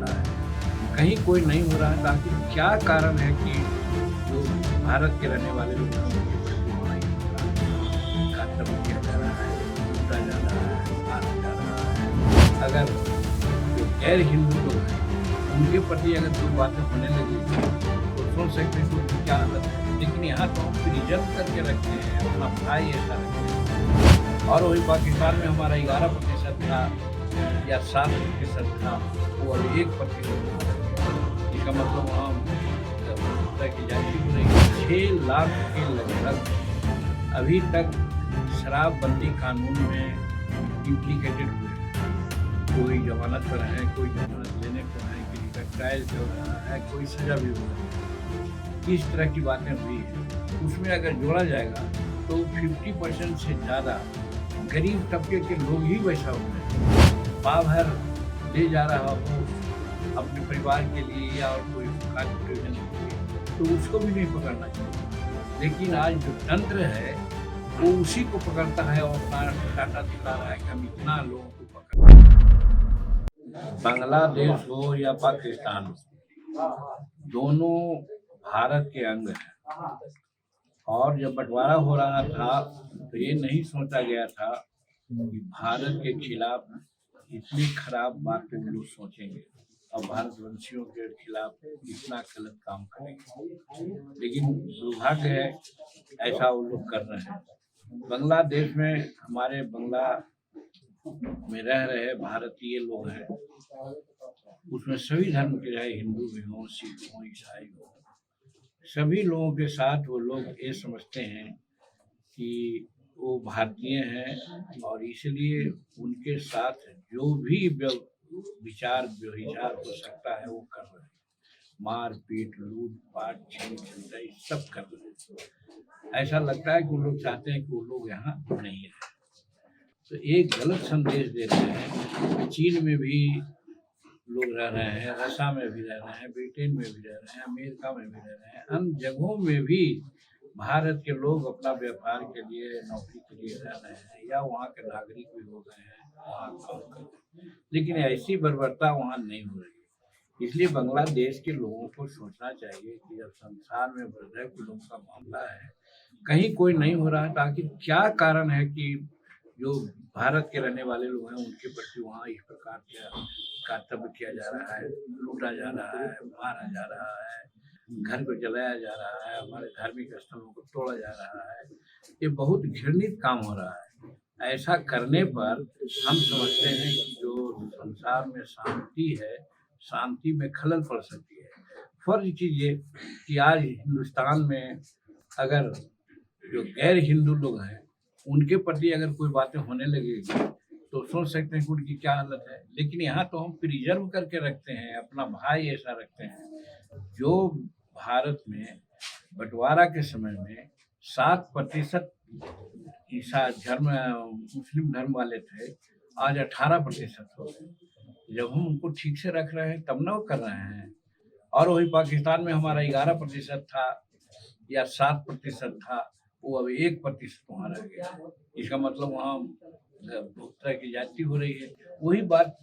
रहा है, कहीं कोई नहीं हो रहा है। तो आखिर क्या कारण है कि जो भारत के रहने वाले लोग हैं उनके प्रति वहाँ इस प्रकार घातक किया जा रहा है, लूटा जा रहा है, मारा जा रहा है। अगर जो गैर हिंदू लोग हैं उनके प्रति अगर कोई बातें होने लगी तो सोच सकते हैं कि उनकी क्या हालत है। लेकिन यहाँ तो हम प्रिजर्व करके रखते हैं, अपना भाई ऐसा रखते हैं। और वही पाकिस्तान में हमारा 11% था या 7% था, वो अब 1% हो गया। इसका मतलब वहाँ की जाति हो रही है। 6 लाख के लगभग अभी तक शराबबंदी कानून में इम्प्लीकेटेड हुए हैं। कोई जमानत पर है, कोई जमानत लेने को है, किसी का ट्रायल चल रहा है, कोई सजा भी हो रही है। इस तरह की बातें हुई है। उसमें अगर जोड़ा जाएगा तो 50% से ज़्यादा गरीब तबके के लोग ही वैसा हो गए। पाव भर ले जा रहा हो अपने परिवार के लिए या और कोई कार्य प्रयोजन के लिए, तो उसको भी नहीं पकड़ना चाहिए। लेकिन आज जो तंत्र है वो उसी को पकड़ता है और अपना डाटा दिखा रहा है कि हम इतना लोगों को पकड़। बांग्लादेश हो या पाकिस्तान हो, दोनों भारत के अंग हैं। और जब बंटवारा हो रहा था तो ये नहीं सोचा गया था कि भारत के खिलाफ इतनी खराब बातें लोग सोचेंगे और भारतवंशियों के खिलाफ इतना गलत काम करेंगे। लेकिन दुर्भाग्य है ऐसा वो लोग कर रहे हैं। बांग्लादेश में हमारे बांग्ला में रह रहे भारतीय लोग हैं, उसमें सभी धर्म के रहे, हिंदू भी हों, सिख हों, ईसाई हों, सभी लोगों के साथ वो लोग ये समझते हैं कि वो भारतीय हैं और इसलिए उनके साथ जो भी विचार व्यभिचार हो सकता है वो कर रहे हैं। मारपीट, लूटपाट, छीन झपटी सब कर रहे हैं। ऐसा लगता है कि वो लोग चाहते हैं कि वो लोग यहाँ नहीं रहे। तो एक गलत संदेश दे रहे हैं। चीन में भी लोग रह रहे हैं, रशिया में भी रह रहे हैं, ब्रिटेन में भी रह रहे हैं, अमेरिका में भी रह रहे हैं, अन्य जगहों में भी भारत के लोग अपना व्यापार के लिए, नौकरी के लिए रह रहे हैं या वहाँ के नागरिक भी हो गए हैं, वहाँ काम कर रहे हैं। लेकिन ऐसी बर्बरता वहाँ नहीं हो रही है। इसलिए बांग्लादेश के लोगों को सोचना चाहिए कि जब संसार में बढ़ लोगों का मामला है, कहीं कोई नहीं हो रहा है, तो आखिर क्या कारण है कि जो भारत के रहने वाले लोग हैं उनके प्रति वहाँ इस प्रकार का कर्तव्य किया जा रहा है, लूटा जा रहा है, मारा जा रहा है, घर को जलाया जा रहा है, हमारे धार्मिक स्थलों को तोड़ा जा रहा है। ये बहुत घृणित काम हो रहा है। ऐसा करने पर हम समझते हैं कि जो संसार में शांति है, शांति में खलल पड़ सकती है। फर्ज कीजिए कि आज हिंदुस्तान में अगर जो गैर हिंदू लोग हैं उनके प्रति अगर कोई बातें होने लगेगी तो सोच सकते हैं कि उनकी क्या हालत है। लेकिन यहाँ तो हम प्रिजर्व करके रखते हैं, अपना भाई ऐसा रखते हैं। जो भारत में बंटवारा के समय में 7% ईसा धर्म मुस्लिम धर्म वाले थे, आज 18% हो गए। जब हम उनको ठीक से रख रहे हैं तब ना वो कर रहे हैं। और वही पाकिस्तान में हमारा 11% था या 7% था, वो अब 1% वहाँ रह गया। इसका मतलब वहाँ बहुत तरह की जाति हो रही है। वही बात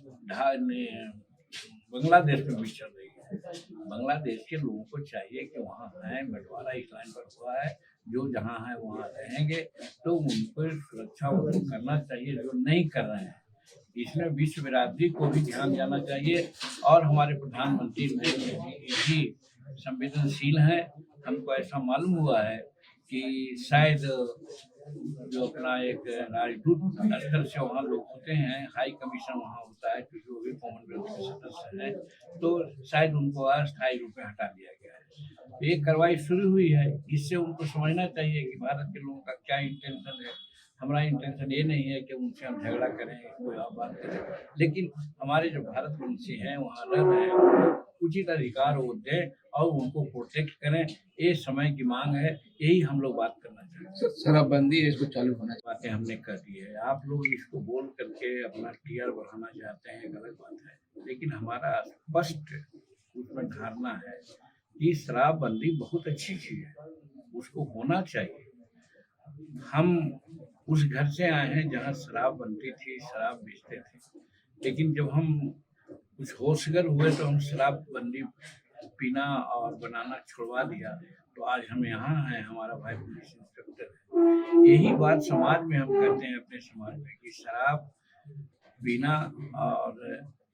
बांग्लादेश में भी चल रही है। बांग्लादेश के लोगों को चाहिए कि वहाँ है, बंटवारा इस लाइन पर हुआ है, जो जहाँ है वहाँ रहेंगे, तो उनको सुरक्षा उनको करना चाहिए, जो नहीं कर रहे हैं। इसमें विश्व बिरादरी को भी ध्यान देना चाहिए और हमारे प्रधानमंत्री भी संवेदनशील हैं। हमको ऐसा मालूम हुआ है कि शायद जो अपना एक राजदूत स्तर से वहाँ लोग होते हैं, हाई कमीशन वहाँ होता है क्योंकि वो भी कॉमनवेल्थ के सदस्य हैं, तो शायद उनको अस्थायी रूप में हटा दिया गया है। एक कार्रवाई शुरू हुई है। इससे उनको समझना चाहिए कि भारत के लोगों का क्या इंटेंशन है। हमारा इंटेंशन ये नहीं है कि उनसे हम झगड़ा करें, कोई और बात करें, लेकिन हमारे जो भारतवंशी हैं वहाँ रह रहे हैं, उनको उचित अधिकार वो दें और उनको प्रोटेक्ट करें। ये समय की मांग है, यही हम लोग बात करना चाहते हैं। शराबबंदी है, इसको चालू होना चाहिए। बातें हमने कर दी है। आप लोग इसको बोल करके अपना टीआर बढ़ाना चाहते हैं, गलत बात है। लेकिन हमारा स्पष्ट उसमें धारणा है कि शराबबंदी बहुत अच्छी चीज है, उसको होना चाहिए। हम उस घर से आए हैं जहाँ शराब बनती थी, शराब बेचते थे, लेकिन जब हम कुछ होशगर हुए तो हम शराबबंदी पीना और बनाना छुड़वा दिया, तो आज हम यहाँ हैं, हमारा भाई पुलिस इंस्पेक्टर है। यही बात समाज में हम कहते हैं, अपने समाज में, कि शराब पीना और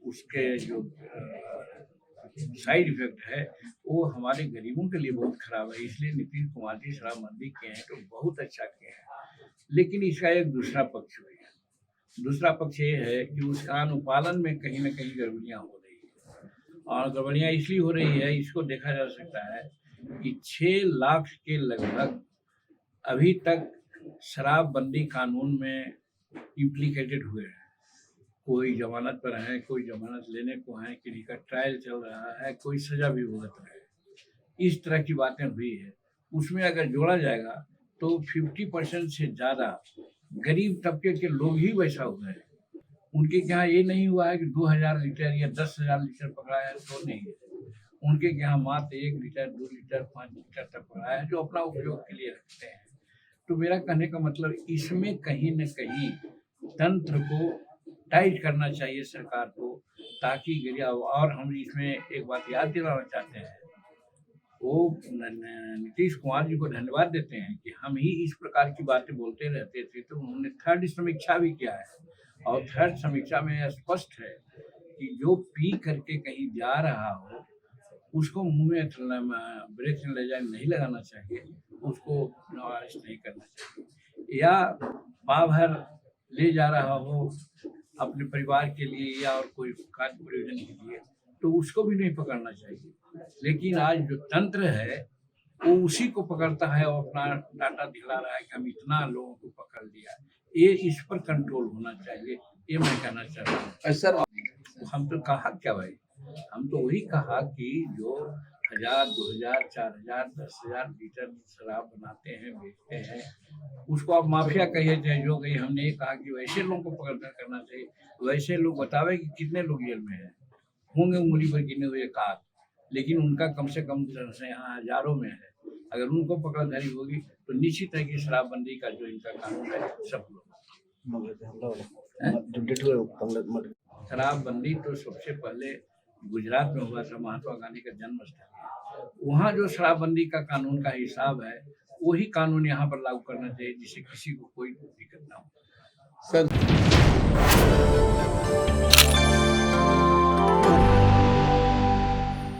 उसके जो साइड इफेक्ट है वो हमारे गरीबों के लिए बहुत खराब है। इसलिए नीतीश कुमार जी शराबबंदी किए हैं तो बहुत अच्छा किए हैं, लेकिन इसका एक दूसरा पक्ष भी है। दूसरा पक्ष ये है कि उसका अनुपालन में कहीं न कहीं गड़बड़ियाँ हो रही है, और गड़बड़ियाँ इसलिए हो रही है, इसको देखा जा सकता है कि 6 लाख के लगभग अभी तक शराबबंदी कानून में इम्प्लीकेटेड हुए हैं। कोई जमानत पर है, कोई जमानत लेने को है, किसी का ट्रायल चल रहा है, कोई सजा भी भुगत रहा है। इस तरह की बातें हुई है। उसमें अगर जोड़ा जाएगा तो 50% से ज़्यादा गरीब तबके के लोग ही वैसा हुए हैं। उनके यहाँ ये नहीं हुआ है कि 2000 लीटर या 10,000 लीटर पकड़ा है, तो नहीं है। उनके यहाँ मात्र 1 लीटर, 2 लीटर, 5 लीटर तक पकड़ा है, जो अपना उपयोग के लिए रखते हैं। तो मेरा कहने का मतलब, इसमें कहीं न कहीं तंत्र को टाइट करना चाहिए सरकार को, ताकि गिरिया। और हम इसमें एक बात याद दिलाना चाहते हैं, वो नीतीश कुमार जी को धन्यवाद देते हैं कि हम ही इस प्रकार की बातें बोलते रहते थे, तो उन्होंने 3rd समीक्षा भी किया है, और 3rd समीक्षा में स्पष्ट है कि जो पी करके कहीं जा रहा हो उसको मुंह में ब्रेक नहीं लगाना चाहिए, उसको अरेस्ट नहीं करना चाहिए। या पाव भर ले जा रहा हो अपने परिवार के लिए या और कोई कार्य प्रयोजन के लिए, तो उसको भी नहीं पकड़ना चाहिए। लेकिन आज जो तंत्र है वो उसी को पकड़ता है और अपना डाटा दिखला रहा है कि हम इतना लोगों को पकड़ लिया। ये इस पर कंट्रोल होना चाहिए, ये मैं कहना चाहता हूँ। सर हम तो कहा क्या भाई, हम तो वही कहा कि जो 1000, 2000, 4000, 10,000 लीटर शराब बनाते हैं, बेचते हैं, उसको आप माफिया कहिए चाहे जो कहिए। हमने ये कहा कि वैसे लोगों को पकड़ कर करना चाहिए। वैसे लोग बतावे कि कितने लोग जेल में हैं, होंगे उंगली पर गिने हुए कार, लेकिन उनका कम से कम यहाँ हजारों में है। अगर उनको पकड़धारी होगी तो निश्चित है कि शराबबंदी का जो इनका कानून है सफल होगा। शराबबंदी तो सबसे पहले गुजरात में हुआ था, महात्मा गांधी का जन्म स्थल। वहाँ जो शराबबंदी का कानून का हिसाब है, वही कानून यहाँ पर लागू करना चाहिए, जिससे किसी को कोई दिक्कत ना हो। सर